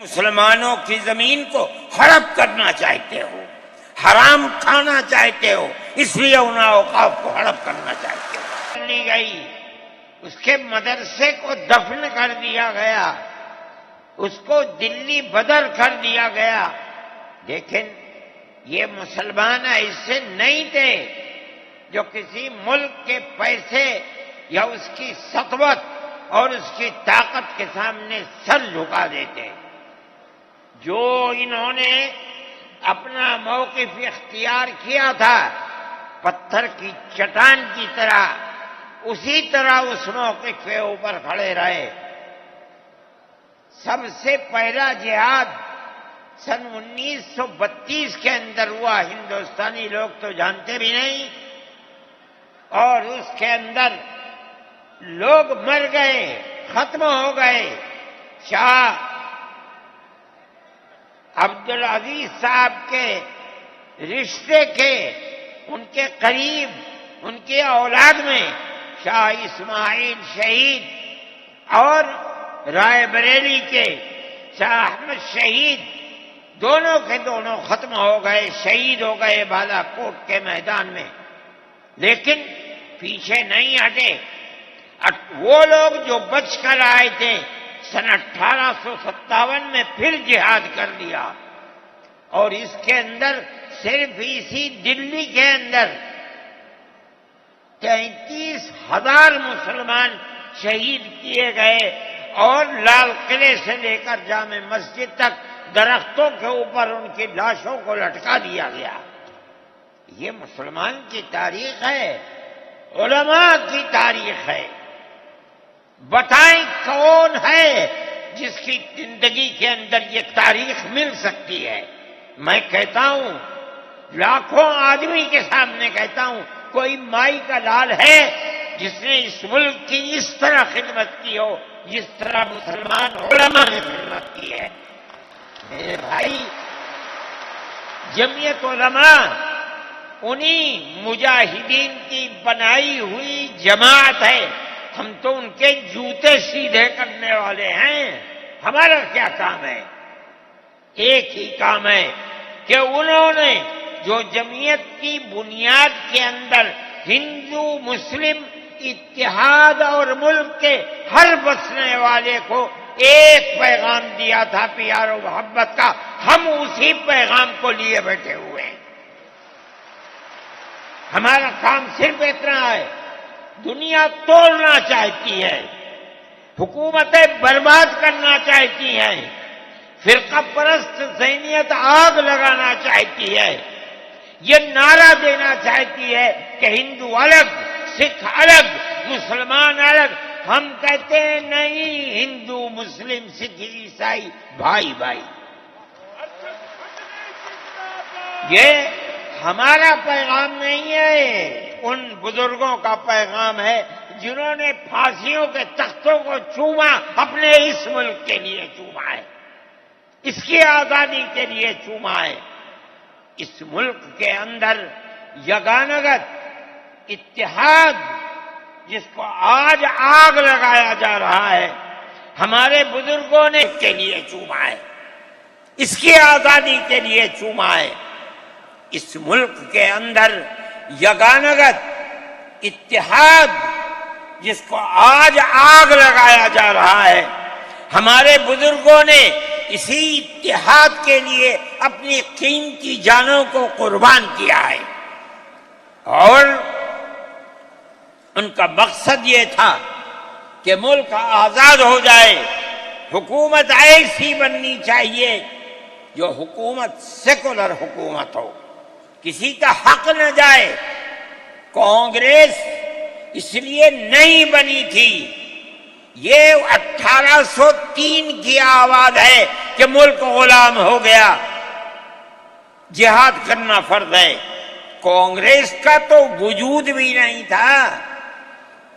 مسلمانوں کی زمین کو ہڑپ کرنا چاہتے ہو، حرام کھانا چاہتے ہو، اس لیے ان اوقاف کو ہڑپ کرنا چاہتے ہو۔ لی گئی، اس کے مدرسے کو دفن کر دیا گیا، اس کو دلی بدر کر دیا گیا، لیکن یہ مسلمان ایسے نہیں تھے جو کسی ملک کے پیسے یا اس کی سطوت اور اس کی طاقت کے سامنے سر جھکا دیتے۔ جو انہوں نے اپنا موقف اختیار کیا تھا پتھر کی چٹان کی طرح، اسی طرح اس موقف کے اوپر کھڑے رہے۔ سب سے پہلا جہاد سن 1932 کے اندر ہوا، ہندوستانی لوگ تو جانتے بھی نہیں، اور اس کے اندر لوگ مر گئے، ختم ہو گئے۔ شاہ عبدالعزیز صاحب کے رشتے کے، ان کے قریب، ان کی اولاد میں شاہ اسماعیل شہید اور رائے بریلی کے شاہ احمد شہید، دونوں کے دونوں ختم ہو گئے، شہید ہو گئے بالا کوٹ کے میدان میں۔ لیکن پیچھے نہیں ہٹے۔ وہ لوگ جو بچ کر آئے تھے سن 1857 میں پھر جہاد کر دیا، اور اس کے اندر صرف اسی دلی کے اندر 33,000 مسلمان شہید کیے گئے، اور لال قلعے سے لے کر جامع مسجد تک درختوں کے اوپر ان کی لاشوں کو لٹکا دیا گیا۔ یہ مسلمان کی تاریخ ہے، علماء کی تاریخ ہے۔ بتائیں کون ہے جس کی زندگی کے اندر یہ تاریخ مل سکتی ہے؟ میں کہتا ہوں، لاکھوں آدمی کے سامنے کہتا ہوں، کوئی مائی کا لال ہے جس نے اس ملک کی اس طرح خدمت کی ہو جس طرح مسلمان علماء نے خدمت کی ہے؟ میرے بھائی، جمعیت علماء انہی مجاہدین کی بنائی ہوئی جماعت ہے۔ ہم تو ان کے جوتے سیدھے کرنے والے ہیں۔ ہمارا کیا کام ہے؟ ایک ہی کام ہے کہ انہوں نے جو جمعیت کی بنیاد کے اندر ہندو مسلم اتحاد اور ملک کے ہر بسنے والے کو ایک پیغام دیا تھا پیار و محبت کا، ہم اسی پیغام کو لیے بیٹھے ہوئے ہیں۔ ہمارا کام صرف اتنا ہے۔ دنیا توڑنا چاہتی ہے، حکومتیں برباد کرنا چاہتی ہیں، فرقہ پرست ذہنیت آگ لگانا چاہتی ہے، یہ نعرہ دینا چاہتی ہے کہ ہندو الگ، سکھ الگ، مسلمان الگ۔ ہم کہتے ہیں نہیں، ہندو مسلم سکھ عیسائی بھائی بھائی۔ یہ ہمارا پیغام نہیں ہے، ان بزرگوں کا پیغام ہے جنہوں نے پھانسیوں کے تختوں کو چوما، اپنے اس ملک کے لیے چوما ہے، اس کی آزادی کے لیے چوما ہے۔ اس ملک کے اندر یگانگت اتحاد جس کو آج آگ لگایا جا رہا ہے، ہمارے بزرگوں نے اس کے لیے چوما ہے، اس کی آزادی کے لیے چوما ہے۔ اس ملک کے اندر یگانگت اتحاد جس کو آج آگ لگایا جا رہا ہے، ہمارے بزرگوں نے اسی اتحاد کے لیے اپنی قیمتی جانوں کو قربان کیا ہے، اور ان کا مقصد یہ تھا کہ ملک آزاد ہو جائے۔ حکومت ایسی بننی چاہیے جو حکومت سیکولر حکومت ہو، کسی کا حق نہ جائے۔ کانگریس اس لیے نہیں بنی تھی، یہ 1803 کی آواز ہے کہ ملک غلام ہو گیا، جہاد کرنا فرض ہے۔ کانگریس کا تو وجود بھی نہیں تھا۔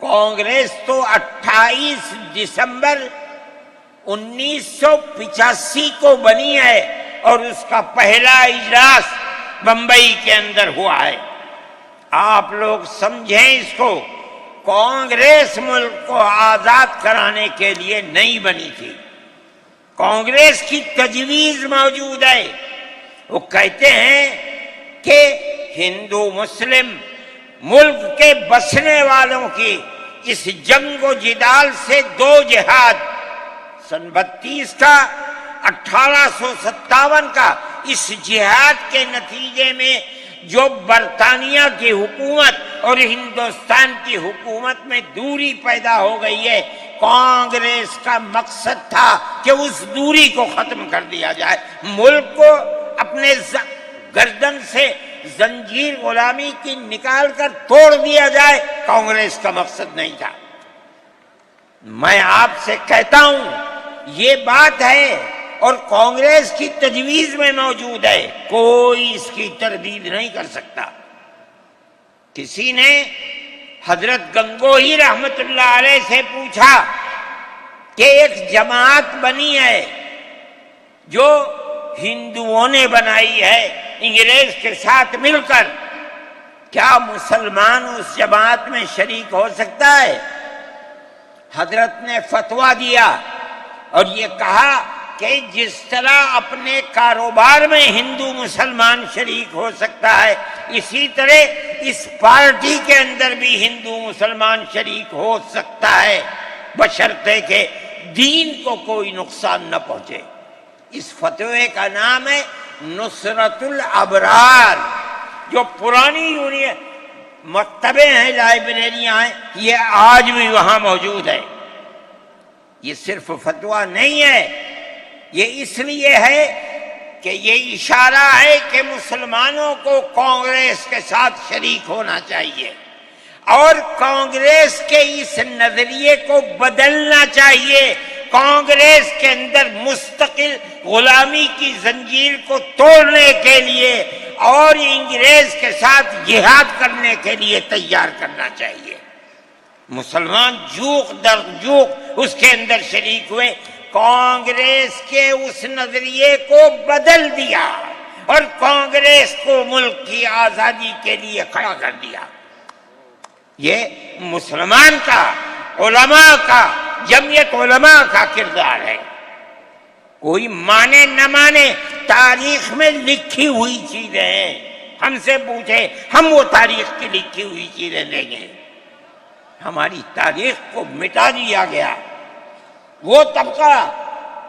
کانگریس تو 28 دسمبر 1985 کو بنی ہے، اور اس کا پہلا اجلاس بمبئی کے اندر ہوا ہے۔ آپ لوگ سمجھیں اس کو، کانگریس ملک کو آزاد کرانے کے لیے نہیں بنی تھی۔ کانگریس کی تجویز موجود ہے. وہ کہتے ہیں کہ ہندو مسلم ملک کے بسنے والوں کی اس جنگ و جدال سے دو جہاد، سن 32 کا 1857 کا، اس جہاد کے نتیجے میں جو برطانیہ کی حکومت اور ہندوستان کی حکومت میں دوری پیدا ہو گئی ہے، کانگریس کا مقصد تھا کہ اس دوری کو ختم کر دیا جائے، ملک کو اپنے گردن سے زنجیر غلامی کی نکال کر توڑ دیا جائے. کانگریس کا مقصد نہیں تھا. میں آپ سے کہتا ہوں یہ بات ہے اور کانگریس کی تجویز میں موجود ہے، کوئی اس کی تردید نہیں کر سکتا. کسی نے حضرت گنگوہی رحمت اللہ علیہ سے پوچھا کہ ایک جماعت بنی ہے جو ہندوؤں نے بنائی ہے انگریز کے ساتھ مل کر، کیا مسلمان اس جماعت میں شریک ہو سکتا ہے؟ حضرت نے فتویٰ دیا اور یہ کہا کہ جس طرح اپنے کاروبار میں ہندو مسلمان شریک ہو سکتا ہے، اسی طرح اس پارٹی کے اندر بھی ہندو مسلمان شریک ہو سکتا ہے، بشرطے کہ دین کو کوئی نقصان نہ پہنچے. اس فتوے کا نام ہے نصرت الابرار. جو پرانی یونین مکتبیں ہیں، لائبریریاں ہیں، یہ آج بھی وہاں موجود ہے. یہ صرف فتویٰ نہیں ہے، یہ اس لیے ہے کہ یہ اشارہ ہے کہ مسلمانوں کو کانگریس کے ساتھ شریک ہونا چاہیے اور کانگریس کے اس نظریے کو بدلنا چاہیے. کانگریس کے اندر مستقل غلامی کی زنجیر کو توڑنے کے لیے اور انگریز کے ساتھ جہاد کرنے کے لیے تیار کرنا چاہیے. مسلمان جوق در جوق اس کے اندر شریک ہوئے، کانگریس کے اس نظریے کو بدل دیا اور کانگریس کو ملک کی آزادی کے لیے کھڑا کر دیا. یہ مسلمان کا، علماء کا، جمعیت علماء کا کردار ہے. کوئی مانے نہ مانے، تاریخ میں لکھی ہوئی چیزیں ہیں. ہم سے پوچھے، ہم وہ تاریخ کی لکھی ہوئی چیزیں دیں گے. ہماری تاریخ کو مٹا دیا گیا. وہ طبقہ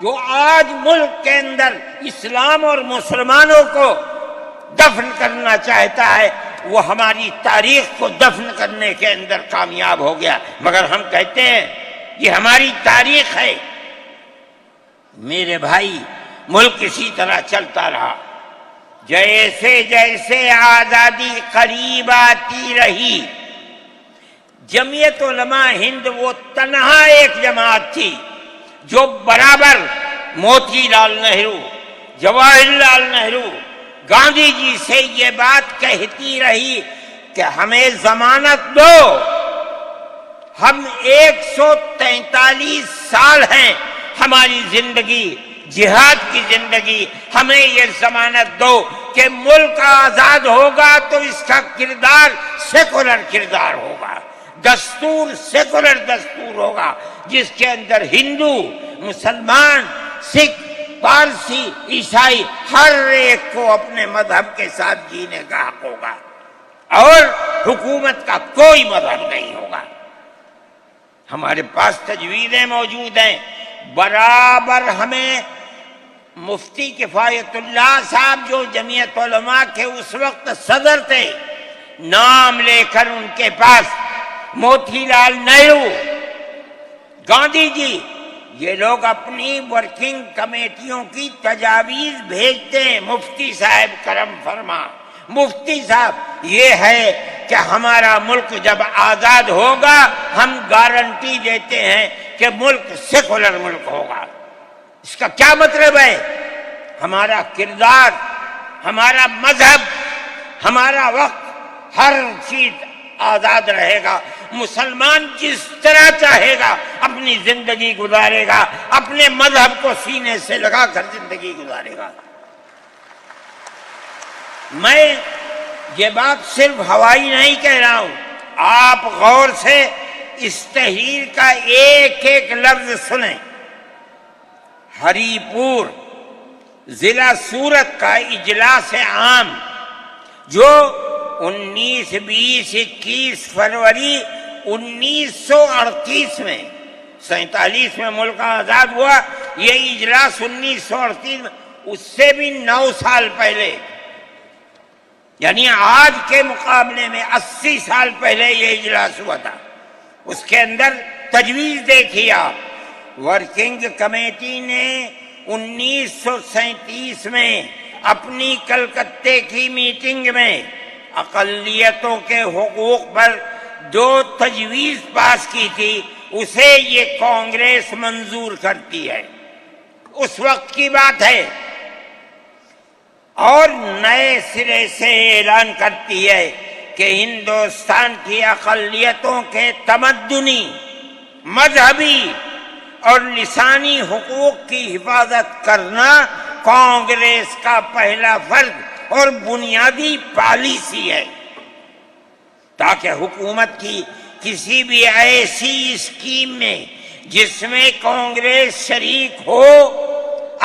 جو آج ملک کے اندر اسلام اور مسلمانوں کو دفن کرنا چاہتا ہے، وہ ہماری تاریخ کو دفن کرنے کے اندر کامیاب ہو گیا. مگر ہم کہتے ہیں یہ ہماری تاریخ ہے. میرے بھائی، ملک اسی طرح چلتا رہا. جیسے جیسے آزادی قریب آتی رہی، جمعیت علماء ہند وہ تنہا ایک جماعت تھی جو برابر موتی لال نہرو، جواہر لال نہرو، گاندھی جی سے یہ بات کہتی رہی کہ ہمیں ضمانت دو. ہم 143 سال ہیں ہماری زندگی، جہاد کی زندگی، ہمیں یہ ضمانت دو کہ ملک آزاد ہوگا تو اس کا کردار سیکولر کردار ہوگا، دستور سیکولر دستور ہوگا، جس کے اندر ہندو، مسلمان، سکھ، پارسی، عیسائی ہر ایک کو اپنے مذہب کے ساتھ جینے کا حق ہوگا اور حکومت کا کوئی مذہب نہیں ہوگا. ہمارے پاس تجویزیں موجود ہیں. برابر ہمیں مفتی کفایت اللہ صاحب جو جمعیت علماء کے اس وقت صدر تھے، نام لے کر ان کے پاس موتی لال نہرو، گاندھی جی، یہ لوگ اپنی ورکنگ کمیٹیوں کی تجاویز بھیجتے ہیں. مفتی صاحب کرم فرما، مفتی صاحب یہ ہے کہ ہمارا ملک جب آزاد ہوگا ہم گارنٹی دیتے ہیں کہ ملک سیکولر ملک ہوگا. اس کا کیا مطلب ہے؟ ہمارا کردار، ہمارا مذہب، ہمارا وقت، ہر چیز آزاد رہے گا. مسلمان جس طرح چاہے گا اپنی زندگی گزارے گا، اپنے مذہب کو سینے سے لگا کر زندگی گزارے گا. میں یہ بات صرف ہوائی نہیں کہہ رہا ہوں، آپ غور سے اس تحریر کا ایک ایک لفظ سنیں. ہری پور ضلع سورت کا اجلاس عام جو 19، 20، 21 فروری 1938 میں 47 میں ملک آزاد ہوا، یہ اجلاس 1938 میں، اس سے بھی 9 سال پہلے، یعنی آج کے مقابلے میں 80 سال پہلے یہ اجلاس ہوا تھا۔ اس کے اندر تجویز دیکھی آپ، ورکنگ کمیٹی نے 1937 میں اپنی کلکتے کی میٹنگ میں اقلیتوں کے حقوق پر 2 تجویز پاس کی تھی، اسے یہ کانگریس منظور کرتی ہے، اس وقت کی بات ہے، اور نئے سرے سے اعلان کرتی ہے کہ ہندوستان کی اقلیتوں کے تمدنی، مذہبی اور لسانی حقوق کی حفاظت کرنا کانگریس کا پہلا فرض اور بنیادی پالیسی ہے، تاکہ حکومت کی کسی بھی ایسی اسکیم میں جس میں کانگریس شریک ہو،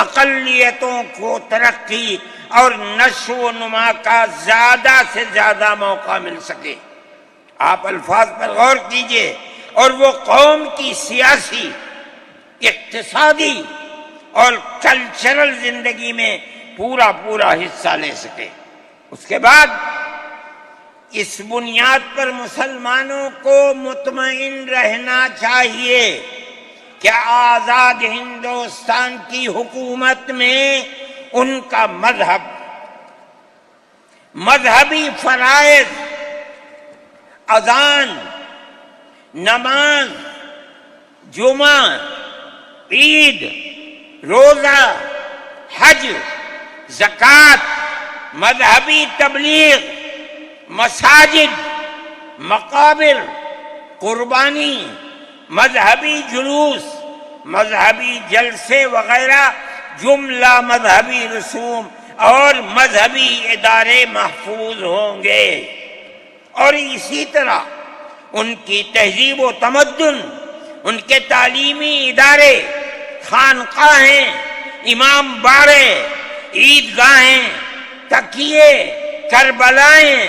اقلیتوں کو ترقی اور نشو و نما کا زیادہ سے زیادہ موقع مل سکے۔ آپ الفاظ پر غور کیجئے، اور وہ قوم کی سیاسی، اقتصادی اور کلچرل زندگی میں پورا حصہ لے سکے۔ اس کے بعد اس بنیاد پر مسلمانوں کو مطمئن رہنا چاہیے کہ آزاد ہندوستان کی حکومت میں ان کا مذہبی فرائض، اذان، نماز، جمعہ، عید، روزہ، حج، زکوٰۃ، مذہبی تبلیغ، مساجد، مقابر، قربانی، مذہبی جلوس، مذہبی جلسے وغیرہ جملہ مذہبی رسوم اور مذہبی ادارے محفوظ ہوں گے، اور اسی طرح ان کی تہذیب و تمدن، ان کے تعلیمی ادارے، خانقاہیں، امام باڑے، عیدگاہیں، تکیے، کربلائیں،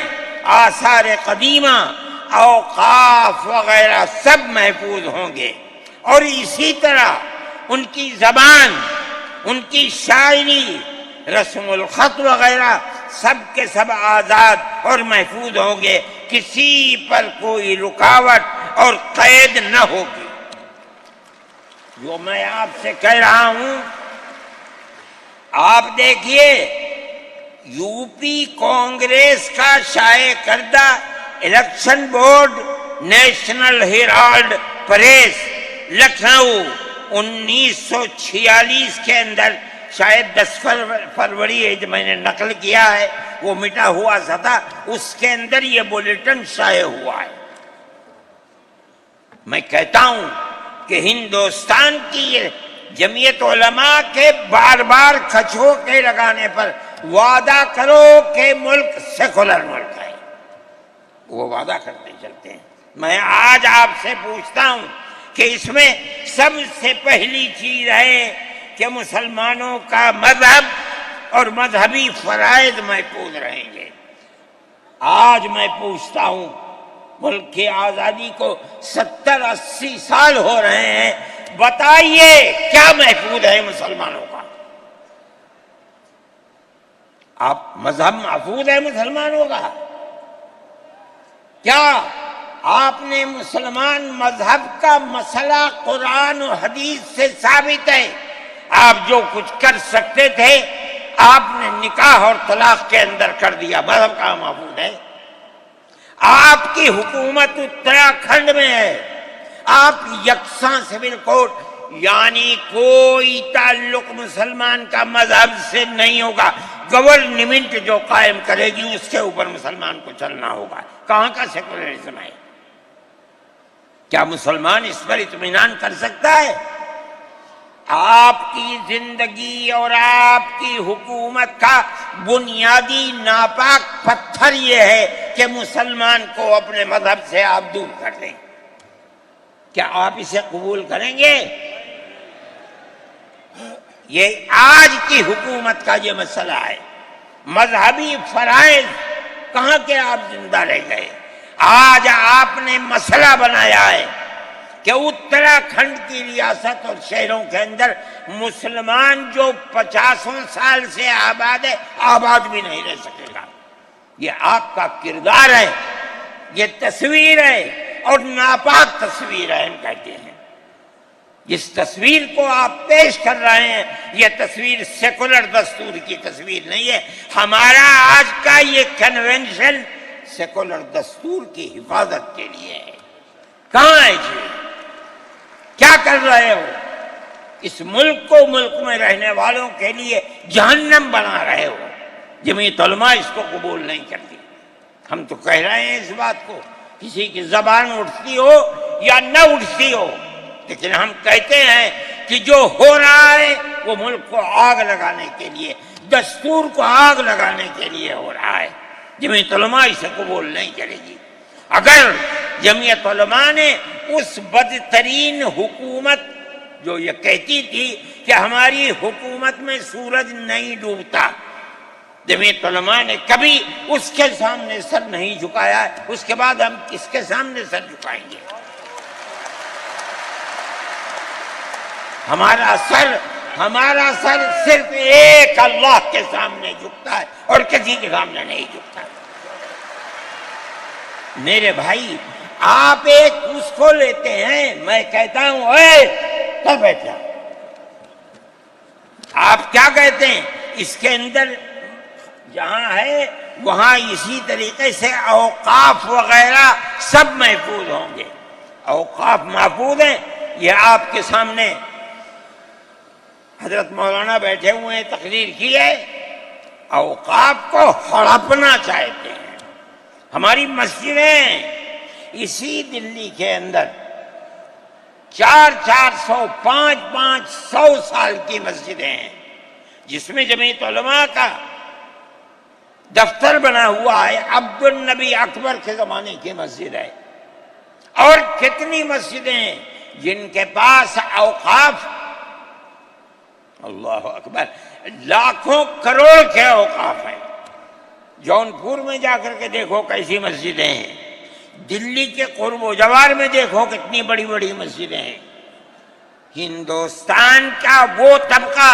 آثار قدیمہ، اوقاف وغیرہ سب محفوظ ہوں گے، اور اسی طرح ان کی زبان، ان کی شاعری، رسم الخط وغیرہ سب کے سب آزاد اور محفوظ ہوں گے، کسی پر کوئی رکاوٹ اور قید نہ ہوگی۔ جو میں آپ سے کہہ رہا ہوں، آپ دیکھیے، یو پی کانگریس کا شائع کردہ election board, National Herald press, Lucknow 1946 کے اندر، شاید 10 فروری جو میں نے نقل کیا ہے وہ مٹا ہوا سا تھا، اس کے اندر یہ بلیٹن شائع ہوا ہے۔ میں کہتا ہوں کہ ہندوستان کی جمعیت علماء کے بار بار کھچوکے لگانے پر وعدہ کرو کہ ملک سیکولر ملک ہے، وہ وعدہ کرتے چلتے ہیں۔ میں آج آپ سے پوچھتا ہوں کہ اس میں سب سے پہلی چیز ہے کہ مسلمانوں کا مذہب اور مذہبی فرائض محفوظ رہیں گے۔ آج میں پوچھتا ہوں، ملک کی آزادی کو 70-80 سال ہو رہے ہیں، بتائیے کیا محفوظ ہے مسلمانوں کا؟ آپ مذہب محفوظ ہے مسلمانوں کا؟ کیا آپ نے مسلمان مذہب کا مسئلہ قرآن و حدیث سے ثابت ہے؟ آپ جو کچھ کر سکتے تھے آپ نے نکاح اور طلاق کے اندر کر دیا، مذہب کا محفوظ ہے؟ آپ کی حکومت اتراکھنڈ میں ہے، آپ یکساں سول کوڈ، یعنی کوئی تعلق مسلمان کا مذہب سے نہیں ہوگا، گورنمنٹ جو قائم کرے گی اس کے اوپر مسلمان کو چلنا ہوگا۔ کہاں کا سیکولرزم ہے؟ کیا مسلمان اس پر اطمینان کر سکتا ہے؟ آپ کی زندگی اور آپ کی حکومت کا بنیادی ناپاک پتھر یہ ہے کہ مسلمان کو اپنے مذہب سے آپ دور کر دیں۔ کیا آپ اسے قبول کریں گے؟ یہ آج کی حکومت کا یہ مسئلہ ہے۔ مذہبی فرائض کہاں کے آپ زندہ رہ گئے؟ آج آپ نے مسئلہ بنایا ہے کہ اتراکھنڈ کی ریاست اور شہروں کے اندر مسلمان جو 50 سال سے آباد ہے، آباد بھی نہیں رہ سکے گا۔ یہ آپ کا کردار ہے، یہ تصویر ہے، اور ناپاک تصویر ہے ہم کہتے ہیں۔ جس تصویر کو آپ پیش کر رہے ہیں یہ تصویر سیکولر دستور کی تصویر نہیں ہے۔ ہمارا آج کا یہ کنونشن سیکولر دستور کی حفاظت کے لیے ہے۔ کہاں ہے جی؟ کیا کر رہے ہو؟ اس ملک کو، ملک میں رہنے والوں کے لیے جہنم بنا رہے ہو۔ جمعیت علماء اس کو قبول نہیں کرتی۔ ہم تو کہہ رہے ہیں اس بات کو، کسی کی زبان اٹھتی ہو یا نہ اٹھتی ہو، لیکن ہم کہتے ہیں کہ جو ہو رہا ہے وہ ملک کو آگ لگانے کے لیے، دستور کو آگ لگانے کے لیے ہو رہا ہے۔ جمعیت علماء اسے قبول نہیں کرے گی۔ اگر جمعیت علماء نے اس بدترین حکومت جو یہ کہتی تھی کہ ہماری حکومت میں سورج نہیں ڈوبتا، جمعیت علماء نے کبھی اس کے سامنے سر نہیں جھکایا ہے، اس کے بعد ہم کس کے سامنے سر جھکائیں گے؟ ہمارا سر صرف ایک اللہ کے سامنے جھکتا ہے اور کسی کے سامنے نہیں جھکتا۔ میرے بھائی، آپ ایک اس کو لیتے ہیں، میں کہتا ہوں اے کب بیٹھا، آپ کیا کہتے ہیں؟ اس کے اندر جہاں ہے وہاں اسی طریقے سے اوقاف وغیرہ سب محفوظ ہوں گے۔ اوقاف محفوظ ہیں، یہ آپ کے سامنے حضرت مولانا بیٹھے ہوئے ہیں، تقریر کی ہے۔ اوقاف کو ہڑپنا چاہتے ہیں۔ ہماری مسجدیں اسی دلی کے اندر 400 500 سال کی مسجدیں ہیں، جس میں جمعیت علماء کا دفتر بنا ہوا ہے، عبد النبی اکبر کے زمانے کی مسجد ہے۔ اور کتنی مسجدیں ہیں جن کے پاس اوقاف، اللہ اکبر، لاکھوں کروڑ کے اوقاف ہیں۔ جونپور میں جا کر کے دیکھو کیسی مسجدیں ہیں، دلی کے قرب و جوار میں دیکھو کتنی بڑی بڑی مسجدیں ہیں۔ ہندوستان کا وہ طبقہ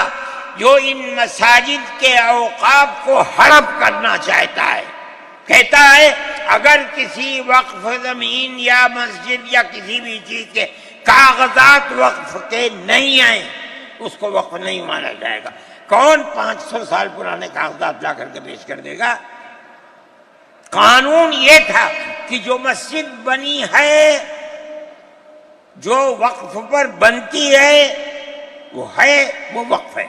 جو ان مساجد کے اوقاف کو ہڑپ کرنا چاہتا ہے، کہتا ہے اگر کسی وقف زمین یا مسجد یا کسی بھی چیز کے کاغذات وقف کے نہیں آئیں اس کو وقف نہیں مانا جائے گا۔ کون 500 سال پرانے کاغذات لا کر کے پیش کر دے گا؟ قانون یہ تھا کہ جو مسجد بنی ہے، جو وقف پر بنتی ہے وہ وقف ہے۔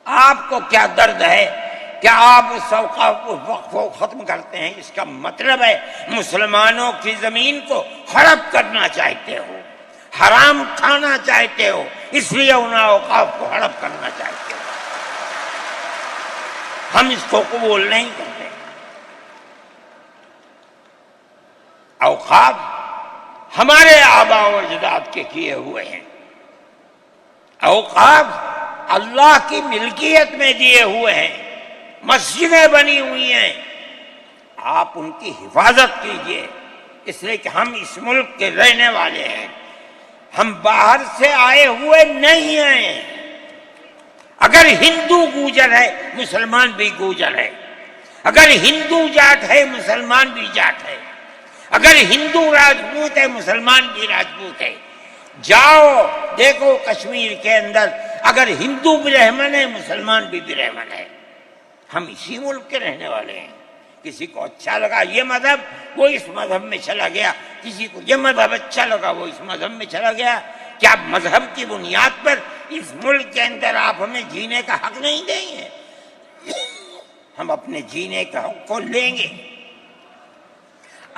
آپ کو کیا درد ہے کہ آپ اس وقف کو ختم کرتے ہیں؟ اس کا مطلب ہے مسلمانوں کی زمین کو ہڑپ کرنا چاہتے ہو، حرام کھانا چاہتے ہو، اس لیے ان اوقاف کو ہڑپ کرنا چاہتے ہو۔ ہم اس کو قبول نہیں کرتے۔ اوقاف ہمارے آباء و اجداد کے کیے ہوئے ہیں۔ اوقاف اللہ کی ملکیت میں دیے ہوئے ہیں، مسجدیں بنی ہوئی ہیں، آپ ان کی حفاظت کیجئے، اس لیے کہ ہم اس ملک کے رہنے والے ہیں، ہم باہر سے آئے ہوئے نہیں ہیں۔ اگر ہندو گوجر ہے مسلمان بھی گوجر ہے، اگر ہندو جاٹ ہے مسلمان بھی جاٹ ہے، اگر ہندو راجپوت ہے مسلمان بھی راجپوت ہے۔ جاؤ دیکھو کشمیر کے اندر، اگر ہندو برہمن ہے مسلمان بھی برہمن ہے۔ ہم اسی ملک کے رہنے والے ہیں۔ کسی کو اچھا لگا یہ مذہب وہ اس مذہب میں چلا گیا، کسی کو یہ مذہب اچھا لگا وہ اس مذہب میں چلا گیا۔ کیا مذہب کی بنیاد پر اس ملک کے اندر آپ ہمیں جینے کا حق نہیں دیں گے؟ ہم اپنے جینے کا حق کو لیں گے۔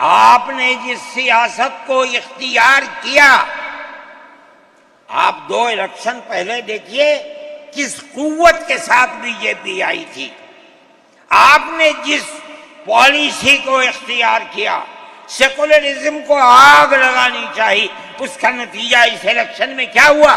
آپ نے جس سیاست کو اختیار کیا، آپ 2 الیکشن پہلے دیکھیے کس قوت کے ساتھ بی جے پی آئی تھی۔ آپ نے جس پالیسی کو اختیار کیا، سیکولرزم کو آگ لگانی چاہیے، اس کا نتیجہ اس الیکشن میں کیا ہوا؟